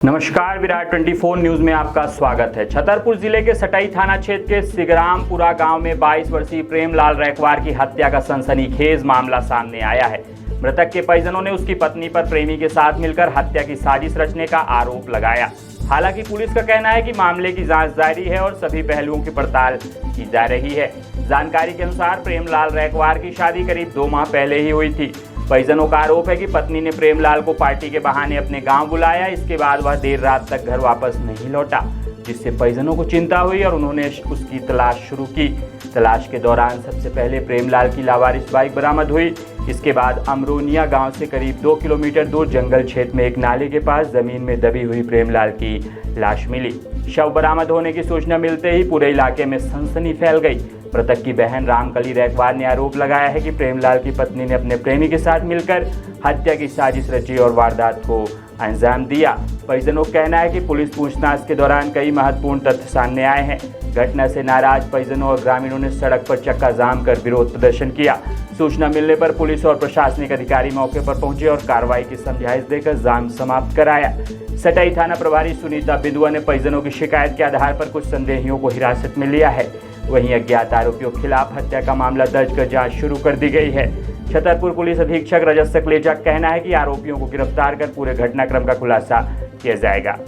नमस्कार, विराट 24 न्यूज में आपका स्वागत है। छतरपुर जिले के सटाई थाना क्षेत्र के सिगरामपुरा गांव में 22 वर्षीय प्रेमलाल रैकवार की हत्या का सनसनीखेज मामला सामने आया है। मृतक के परिजनों ने उसकी पत्नी पर प्रेमी के साथ मिलकर हत्या की साजिश रचने का आरोप लगाया। हालांकि पुलिस का कहना है कि मामले की जांच जारी है और सभी पहलुओं की पड़ताल की जा रही है। जानकारी के अनुसार प्रेमलाल रैकवार की शादी करीब 2 माह पहले ही हुई थी। परिजनों का आरोप है कि पत्नी ने प्रेमलाल को पार्टी के बहाने अपने गांव बुलाया। इसके बाद वह देर रात तक घर वापस नहीं लौटा, जिससे परिजनों को चिंता हुई और उन्होंने उसकी तलाश शुरू की। तलाश के दौरान सबसे पहले प्रेमलाल की लावारिस बाइक बरामद हुई। इसके बाद अमरोनिया गांव से करीब 2 किलोमीटर दूर जंगल क्षेत्र में एक नाले के पास जमीन में दबी हुई प्रेमलाल की लाश मिली। शव बरामद होने की सूचना मिलते ही पूरे इलाके में सनसनी फैल गई। मृतक की बहन रामकली रैकवार ने आरोप लगाया है कि प्रेमलाल की पत्नी ने अपने प्रेमी के साथ मिलकर हत्या की साजिश रची और वारदात को अंजाम दिया। परिजनों का कहना है कि पुलिस पूछताछ के दौरान कई महत्वपूर्ण तथ्य सामने आए हैं। घटना से नाराज परिजनों और ग्रामीणों ने सड़क पर चक्का जाम कर विरोध प्रदर्शन किया। सूचना मिलने पर पुलिस और प्रशासनिक अधिकारी मौके पर पहुंचे और कार्रवाई की समझाइश देकर जाम समाप्त कराया। सटाई थाना प्रभारी सुनीता बिंदुआ ने परिजनों की शिकायत के आधार पर कुछ संदेहियों को हिरासत में लिया है। वहीं अज्ञात आरोपियों के खिलाफ हत्या का मामला दर्ज कर जांच शुरू कर दी गई है। छतरपुर पुलिस अधीक्षक रजत सकलेचा का कहना है कि आरोपियों को गिरफ्तार कर पूरे घटनाक्रम का खुलासा किया जाएगा।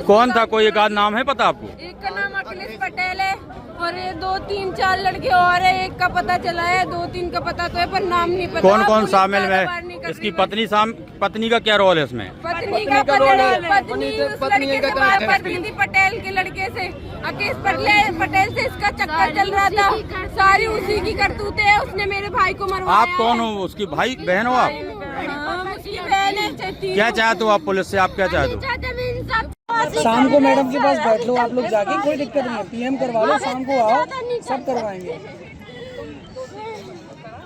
कौन था? कोई एक आध नाम है पता आपको? एक का नाम अखिलेश पटेल है और ये 2-3-4 लड़के और है। एक का पता चला है, 2-3 का पता तो है पर नाम नहीं पता। कौन कौन शामिल है? इसकी पत्नी का क्या रोल है इसमें? पत्नी का पत्नी उस लड़के से बात करती थी, पटेल के लड़के से। अकेश पटेल से इसका चक्कर चल रहा था। सारी उसी की करतूतें है। उसने मेरे भाई को मरवाया। आप कौन हो? उसकी भाई बहन हो आप? उसकी बहन है। क्या चाहते हो आप पुलिस से? आप क्या चाहते हो? शाम को मैडम के पास बैठ लो आप लोग जाके, कोई दिक्कत नहीं है। पीएम करवा लो, शाम को आओ, सब करवाएंगे।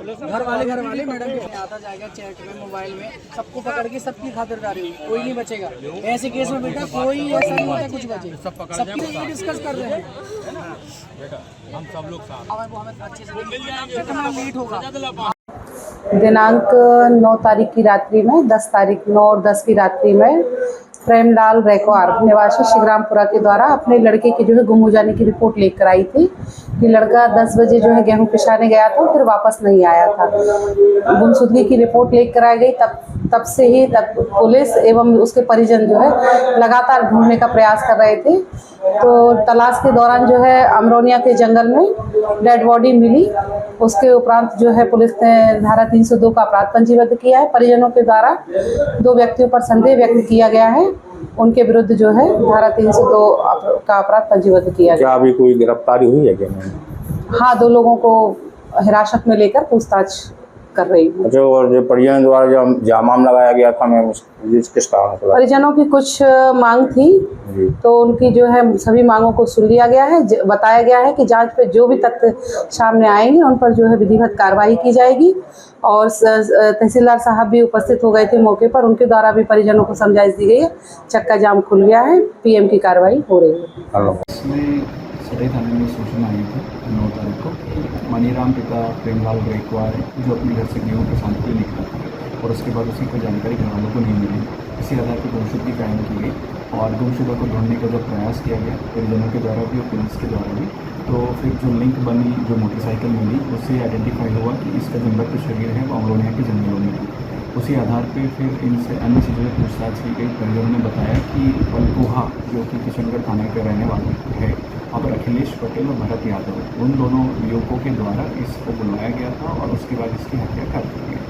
घर वाले मैडम के आता जाएगा चैट में, मोबाइल में, सबको पकड़ के सबकी खातिरदारी होगी, कोई नहीं बचेगा। ऐसे केस में बेटा कोई ऐसा नहीं होता कुछ बचे। सबकी डिस्कस कर रहे हैं, हम सब लोग साथ अच्छे से कितना लेट होगा। दिनांक 9 तारीख की रात्रि में 10 तारीख 9 और 10 की रात्रि में प्रेमलाल रैकवार निवासी सिगरामपुरा के द्वारा अपने लड़के की जो है गुम हो जाने की रिपोर्ट लेकर आई थी कि लड़का 10 बजे जो है गेहूं पिसाने गया था, फिर वापस नहीं आया था। गुमशुदगी की रिपोर्ट लेकर आई गई। तब से ही पुलिस एवं उसके परिजन जो है लगातार ढूंढने का प्रयास कर रहे थे। तो तलाश के दौरान जो है अमरोनिया के जंगल में डेड बॉडी मिली। उसके उपरांत जो है पुलिस ने धारा 302 का अपराध पंजीबद्ध किया है। परिजनों के द्वारा 2 व्यक्तियों पर संदेह व्यक्त किया गया है। उनके विरुद्ध जो है धारा 302 का अपराध पंजीबद्ध किया गया। क्या अभी कोई गिरफ्तारी हुई है क्या? हाँ, 2 लोगों को हिरासत में लेकर पूछताछ कर रही हूँ। अच्छा, और जो परिजन द्वारा जो जामाम लगाया गया था, मैं किस कारण से? परिजनों की कुछ मांग थी, तो उनकी जो है सभी मांगों को सुन लिया गया है। बताया गया है कि जांच पे जो भी तथ्य सामने आएंगे उन पर जो है विधिवत कार्रवाई की जाएगी। और तहसीलदार साहब भी उपस्थित हो गए थे मौके पर, उनके द्वारा भी परिजनों को समझाइश दी गई है। चक्का जाम खुल गया है, पीएम की कार्रवाई हो रही है। सटाई थाने में सूचना आई थी 9 तारीख को। मनीराम पिता प्रेमलाल रैकवार जो अपने घर से गेहूं किसान के लिए निकला और उसके बाद उसकी कोई जानकारी घर वालों को नहीं मिली। इसी आधार पर गुमशुदगी कायम की गई और गुमशुदा को ढूंढने का जो प्रयास किया गया परिजनों के द्वारा भी और पुलिस के द्वारा भी, तो फिर जो लिंक बनी, जो मोटरसाइकिल मिली, उससे आइडेंटिफाई हुआ कि इसका जो मृत शरीर है वो अमरोनिया के जंगलों में थी। उसी आधार पर फिर इनसे अन्य चीज़ों में पूछताछ की गई। परिजनों ने बताया कि पलकुहा जो कि किशनगढ़ थाने के रहने वाले है, वहाँ पर अखिलेश पटेल और भरत यादव, उन दोनों युवकों के द्वारा इसको बुलाया गया था और उसके बाद इसकी हत्या कर दी गई।